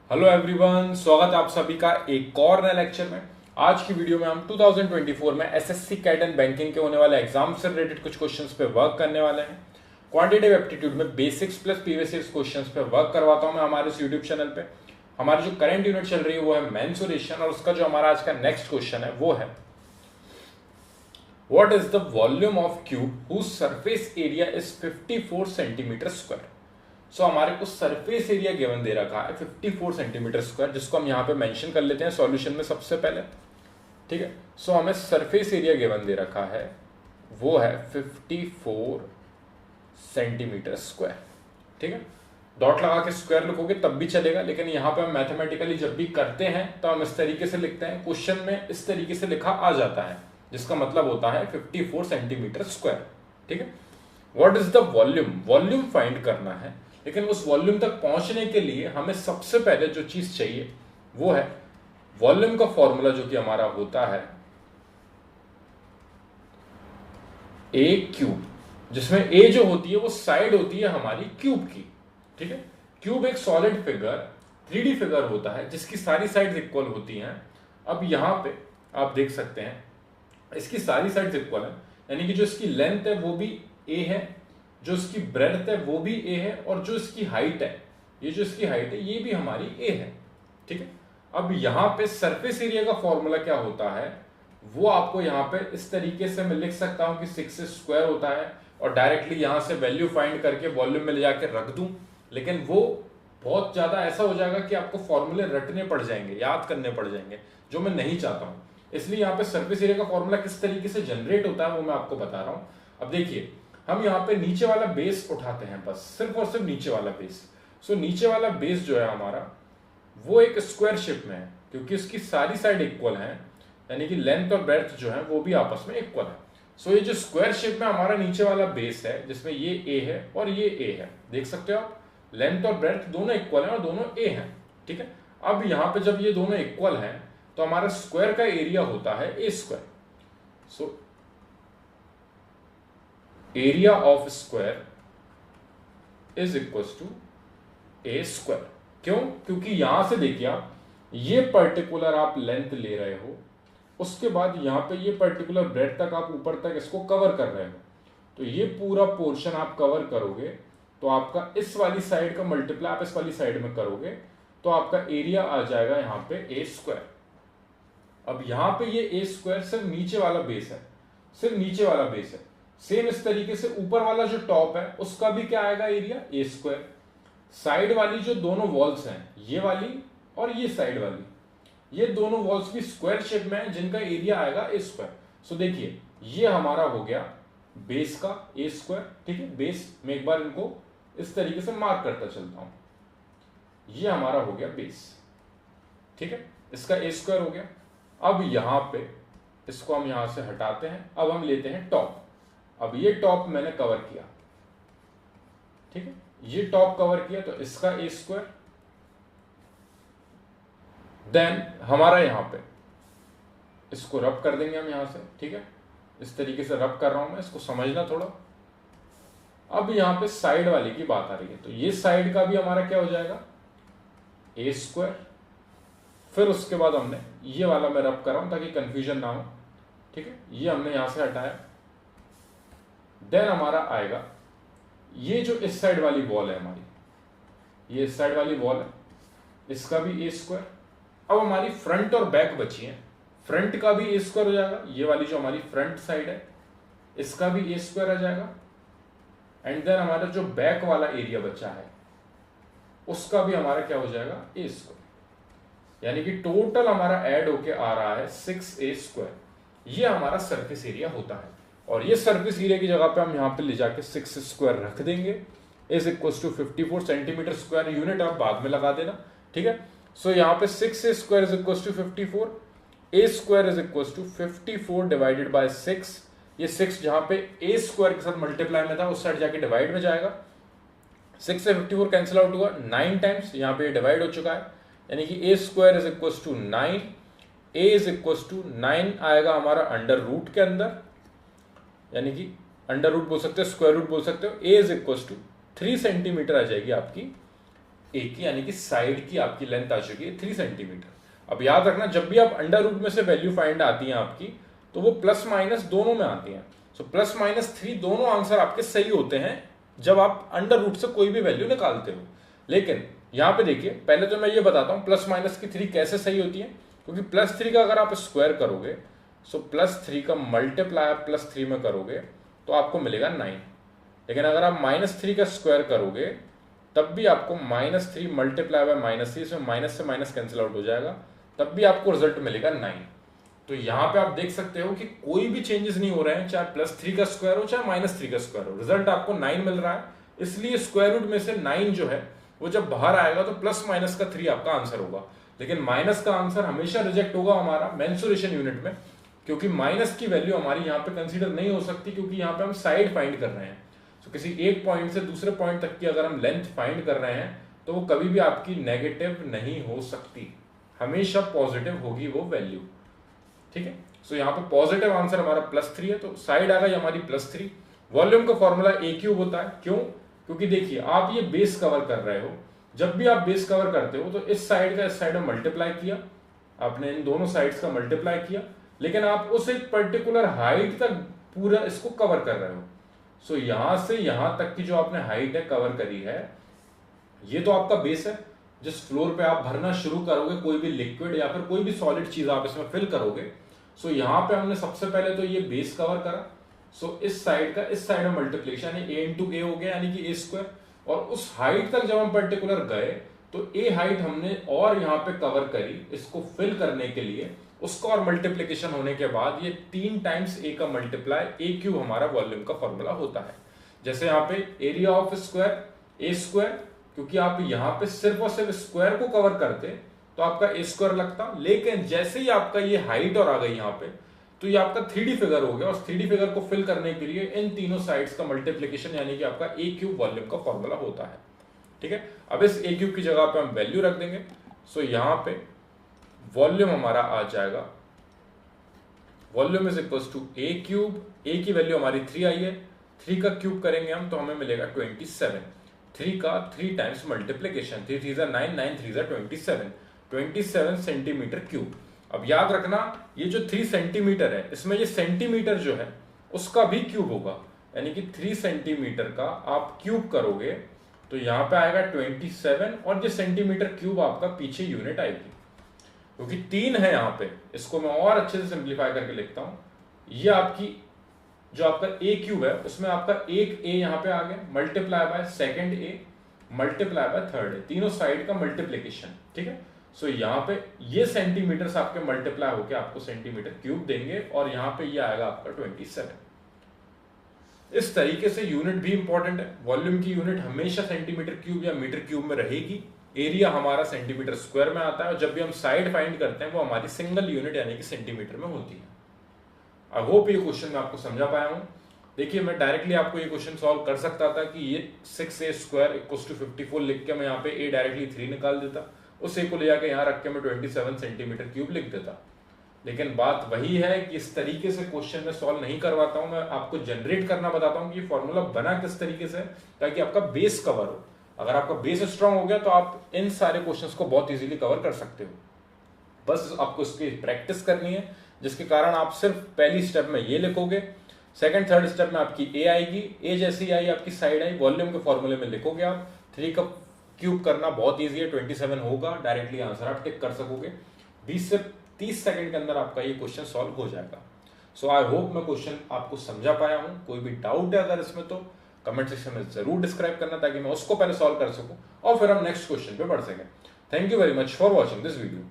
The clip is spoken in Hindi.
हेलो एवरीवन, स्वागत है आप सभी का एक और नए लेक्चर में। आज की वीडियो में हम 2024 में एसएससी कैट एंड बैंकिंग के होने वाले एग्जाम से रिलेटेड कुछ क्वेश्चंस पे वर्क करने वाले हैं। क्वांटिटेटिव एप्टीट्यूड में basics plus previous year questions पे वर्क करवाता हूं मैं हमारे इस यूट्यूब चैनल पे। हमारी जो करंट यूनिट चल रही है वो है मेंसुरेशन, और उसका जो हमारा आज का नेक्स्ट क्वेश्चन है वो है what is the volume of cube whose surface area is 54 centimetre square. So हमारे को सरफेस एरिया गिवन दे रखा है 54 सेंटीमीटर स्क्वायर, जिसको हम यहाँ पे मेंशन कर लेते हैं सॉल्यूशन में सबसे पहले। ठीक है, सो हमें सरफेस एरिया गिवन दे रखा है वो है 54 सेंटीमीटर स्क्वायर। ठीक है, डॉट लगा के स्क्वायर लिखोगे तब भी चलेगा, लेकिन यहाँ पे हम मैथमेटिकली जब भी करते हैं तो हम इस तरीके से लिखते हैं। क्वेश्चन में इस तरीके से लिखा आ जाता है, जिसका मतलब होता है 54 सेंटीमीटर स्क्वायर। ठीक है, what is the volume, volume find करना है, लेकिन उस वॉल्यूम तक पहुंचने के लिए हमें सबसे पहले जो चीज चाहिए वो है वॉल्यूम का फॉर्मूला, जो कि हमारा होता है ए क्यूब, जिसमें ए जो होती है वो साइड होती है हमारी क्यूब की। ठीक है, क्यूब एक सॉलिड फिगर 3D फिगर होता है जिसकी सारी साइड्स इक्वल होती हैं। अब यहां पे आप देख सकते हैं इसकी सारी साइड्स इक्वल है, यानी कि जो इसकी लेंथ है वो भी ए है, जो इसकी ब्रेड्थ है वो भी ए है, और जो इसकी हाइट है, ये जो इसकी हाइट है ये भी हमारी ए है। ठीक है, अब यहां पे सरफेस एरिया का फॉर्मूला क्या होता है वो आपको यहां पे इस तरीके से मैं लिख सकता हूं कि 6 स्क्वायर होता है, और डायरेक्टली यहां से वैल्यू फाइंड करके वॉल्यूम में ले जाके रख दूं, लेकिन वो बहुत ज्यादा ऐसा हो जाएगा कि आपको फॉर्मूले रटने पड़ जाएंगे, याद करने पड़ जाएंगे, जो मैं नहीं चाहता हूं। इसलिए यहाँ पे सरफेस एरिया का फॉर्मूला किस तरीके से जनरेट होता है वो मैं आपको बता रहा हूं। अब देखिए, हम यहाँ पे नीचे वाला बेस उठाते हैं, बस सिर्फ और सिर्फ नीचे वाला बेस। सो नीचे वाला बेस जो है हमारा वो एक स्क्वायर शेप में है, क्योंकि इसकी सारी साइड इक्वल है, यानी कि लेंथ और ब्रेड्थ जो है वो भी आपस में इक्वल है। सो ये जो स्क्वायर शेप में हमारा नीचे वाला बेस है, जिसमें ये ए है और ये ए है, देख सकते हो आप, लेंथ और ब्रेड्थ दोनों इक्वल है और दोनों ए है। ठीक है, अब यहाँ पे जब ये दोनों इक्वल है तो हमारा स्क्वायर का एरिया होता है A square. So area of square is equal to A square. क्यों? क्योंकि यहां से देखिए आप, ये पर्टिकुलर आप लेंथ ले रहे हो, उसके बाद यहां पे ये पर्टिकुलर ब्रेड तक आप ऊपर तक इसको कवर कर रहे हो, तो ये पूरा पोर्शन आप कवर करोगे तो आपका इस वाली साइड का मल्टीप्लाई आप इस वाली साइड में करोगे तो आपका एरिया आ जाएगा यहां पे ए स्क्वायर। अब यहां पे ये ए स्क्वायर सिर्फ नीचे वाला बेस है, सिर्फ नीचे वाला बेस है। सेम इस तरीके से ऊपर वाला जो टॉप है उसका भी क्या आएगा एरिया ए स्क्वायर। साइड वाली जो दोनों वॉल्स हैं, ये वाली और ये साइड वाली, ये दोनों वॉल्स भी स्क्वायर शेप में है, जिनका एरिया आएगा ए स्क्वायर। सो देखिए, ये हमारा हो गया बेस का ए स्क्वायर। ठीक है, बेस में एक बार इनको इस तरीके से मार्क करता चलता हूं, ये हमारा हो गया बेस। ठीक है, इसका ए स्क्वायर हो गया। अब यहां पे इसको हम यहां से हटाते हैं, अब हम लेते हैं टॉप। अब ये टॉप मैंने कवर किया, ठीक है, ये टॉप कवर किया तो इसका ए स्क्वायर। देन हमारा यहां पे इसको रब कर देंगे हम यहां से। ठीक है, इस तरीके से रब कर रहा हूं मैं, इसको समझना थोड़ा। अब यहां पे साइड वाले की बात आ रही है, तो ये साइड का भी हमारा क्या हो जाएगा ए स्क्वायर। फिर उसके बाद हमने ये वाला मैं रब कर रहा हूं ताकि कंफ्यूजन ना हो। ठीक है, ये हमने यहां से हटाया। देन हमारा आएगा ये जो इस साइड वाली वॉल है हमारी, ये इस साइड वाली वॉल है, इसका भी ए स्क्वायर। अब हमारी फ्रंट और बैक बची है, फ्रंट का भी ए स्क्वायर हो जाएगा, ये वाली जो हमारी फ्रंट साइड है इसका भी ए स्क्वायर आ जाएगा। एंड देन हमारा जो बैक वाला एरिया बचा है उसका भी हमारा क्या हो जाएगा ए स्क्वायर। यानी कि टोटल हमारा ऐड होके आ रहा है 6a स्क्वायर। ये हमारा सरफेस एरिया होता है, और ये सरफेस एरिया की जगह पे हम यहाँ पे ले जाके 6 स्क्वायर रख देंगे is equal to 54 centimetre square. Unit आप बाद में लगा देना। ठीक है, सो यहाँ पे 6a square is equal to 54, a square is equal to 54 divided by 6। ये 6 जहां पे a स्क्वायर के साथ मल्टीप्लाई में था उस साइड जाके डिवाइड में जाएगा। 6 से 54 कैंसिल आउट हुआ 9 टाइम्स, यहाँ पे डिवाइड हो चुका है, यानी कि a square is equal to 9, a is equal to 9 आएगा हमारा अंडर रूट के अंदर, यानी कि अंडर रूट बोल सकते हो, स्क्वायर रूट बोल सकते हो। a is equal to 3 centimetre आ जाएगी आपकी ए की, यानी कि साइड की आपकी लेंथ आ चुकी है 3 सेंटीमीटर। अब याद रखना, जब भी आप अंडर रूट में से वैल्यू फाइंड आती है आपकी, तो वो प्लस माइनस दोनों में आती है। सो प्लस माइनस 3 दोनों आंसर आपके सही होते हैं जब आप अंडर रूट से कोई भी वैल्यू निकालते हो। लेकिन यहां पे देखिए, पहले तो मैं ये बताता हूं प्लस माइनस की 3 कैसे सही होती है, क्योंकि प्लस 3 का अगर आप स्क्वायर करोगे, सो प्लस 3 का मल्टीप्लाई प्लस 3 में करोगे तो आपको मिलेगा 9। लेकिन अगर आप -3 का स्क्वायर करोगे तब भी आपको -3 मल्टीप्लाई बाय -3, इसमें माइनस से माइनस कैंसिल आउट हो जाएगा, तब भी आपको रिजल्ट मिलेगा 9। तो यहां पे आप देख सकते हो कि कोई भी चेंजेस नहीं हो रहे हैं, चाहे +3 का स्क्वायर हो चाहे -3 का स्क्वायर हो, रिजल्ट आपको 9 मिल रहा है। इसलिए स्क्वायर रूट में से 9 जो है वो जब बाहर आएगा तो प्लस माइनस का 3 आपका आंसर होगा। लेकिन माइनस का आंसर हमेशा रिजेक्ट होगा हमारा मेंसुरेशन यूनिट में, क्योंकि माइनस की वैल्यू हमारी यहाँ पे कंसीडर नहीं हो सकती, क्योंकि यहाँ पे हम साइड फाइंड कर रहे हैं। तो किसी एक पॉइंट से दूसरे पॉइंट तक की अगर हम लेंथ फाइंड कर रहे हैं तो वो कभी भी आपकी नेगेटिव नहीं हो सकती, हमेशा पॉजिटिव होगी वो वैल्यू। ठीक है, सो यहाँ पे पॉजिटिव आंसर हमारा +3 है, तो साइड आ गई हमारी +3। वॉल्यूम का फॉर्मूला a³ होता है। क्यों? क्योंकि देखिए, आप ये बेस कवर कर रहे हो, जब भी आप बेस कवर करते हो तो इस साइड का इस साइड में मल्टीप्लाई किया, आपने इन दोनों साइड्स का मल्टीप्लाई किया, लेकिन आप उस एक पर्टिकुलर हाइट तक पूरा इसको कवर कर रहे हो। सो यहां से यहां तक की जो आपने हाइट है कवर करी है, ये तो आपका बेस है। जिस फ्लोर पे आप भरना शुरू करोगे कोई भी लिक्विड या फिर कोई भी सॉलिड चीज आप इसमें फिल करोगे, सो यहां पे हमने सबसे पहले तो ये बेस कवर करा। सो इस साइड का इस साइड में मल्टीप्लिकेशन है, a इंटू ए हो गया, यानी कि a²। और उस हाइट तक जब हम पर्टिकुलर गए तो a हाइट हमने और यहाँ पे कवर करी इसको फिल करने के लिए, उसका और मल्टीप्लिकेशन होने के बाद ये 3 टाइम्स a का मल्टीप्लाई a³ हमारा वॉल्यूम का फॉर्मूला होता है। जैसे यहाँ पे एरिया ऑफ स्क्वायर a², क्योंकि आप यहाँ पे सिर्फ और सिर्फ स्क्वायर को कवर करते तो आपका a² लगता, लेकिन जैसे ही आपका ये हाइट और आ गई यहाँ पे तो ये आपका 3D फिगर हो गया, और 3D फिगर को फिल करने के लिए इन तीनों साइड्स का मल्टीप्लिकेशन यानी कि आपका a³ वॉल्यूम का फॉर्मूला होता है। ठीक है, अब इस a³ की जगह पे हम वैल्यू रख देंगे। सो यहाँ पे वॉल्यूम हमारा आ जाएगा, volume is equals to a³। a की वैल्यू हमारी 3 आई है, 3 का क्यूब करेंगे हम तो हमें मिलेगा 27। 3 का 3 टाइम्स मल्टीप्लिकेशन, 3 3 9, 9 3 27 सेंटीमीटर क्यूब। अब याद रखना, ये जो 3 सेंटीमीटर है इसमें ये सेंटीमीटर जो है उसका भी क्यूब होगा, यानी कि 3 सेंटीमीटर का आप क्यूब करोगे तो यहां पे आएगा 27, और ये सेंटीमीटर क्यूब आपका पीछे यूनिट आएगी, क्योंकि 3 है यहाँ पे। इसको मैं और अच्छे से सिंप्लीफाई करके लिखता हूं, ये आपकी जो आपका a³ है उसमें आपका एक a यहाँ पे आ गया, multiply by second a multiply by third a, तीनों साइड का मल्टीप्लीकेशन। ठीक है, सो यहाँ पे ये सेंटीमीटर आपके मल्टीप्लाई होके आपको सेंटीमीटर क्यूब देंगे, और यहाँ पे ये आएगा आपका 27। इस तरीके से यूनिट भी इंपॉर्टेंट है। वॉल्यूम की यूनिट हमेशा सेंटीमीटर क्यूब या मीटर क्यूब में रहेगी। एरिया हमारा सेंटीमीटर स्क्वायर में आता है, और जब भी हम साइड फाइंड करते हैं वो हमारी सिंगल यूनिट यानी कि सेंटीमीटर में होती है। आई होप ये क्वेश्चन मैं आपको समझा पाया हूं। देखिए, मैं डायरेक्टली आपको ये क्वेश्चन सॉल्व कर सकता था कि ये 6a² इक्वल्स टू 54 लिख के मैं यहाँ पे a डायरेक्टली 3 निकाल देता, उस a को ले जाके यहाँ रख के मैं 27 सेंटीमीटर क्यूब लिख देता। लेकिन बात वही है कि इस तरीके से क्वेश्चन में सॉल्व नहीं करवाता हूं, मैं आपको जनरेट करना बताता हूं कि ये फॉर्मूला बना किस तरीके से, ताकि आपका बेस कवर हो। अगर आपका बेस स्ट्रांग हो गया तो आप इन सारे क्वेश्चंस को बहुत इजीली कवर कर सकते हो। बस आपको इसकी प्रैक्टिस करनी है, जिसके कारण आप सिर्फ पहली स्टेप में ये लिखोगे, सेकंड थर्ड स्टेप में आपकी a आएगी, a जैसी आई आपकी साइड आई, वॉल्यूम के फॉर्मूले में लिखोगे आप। 3 का क्यूब करना बहुत ईजी है, 27 होगा, डायरेक्टली आंसर आप टिक कर सकोगे। 20 से 30 सेकंड के अंदर आपका ये क्वेश्चन सॉल्व हो जाएगा। सो आई होप मैं क्वेश्चन आपको समझा पाया हूं। कोई भी डाउट है अगर इसमें तो कमेंट सेक्शन में जरूर डिस्क्राइब करना, ताकि मैं उसको पहले सॉल्व कर सकूं और फिर हम नेक्स्ट क्वेश्चन पे बढ़ सकें। Thank you very much for watching this video.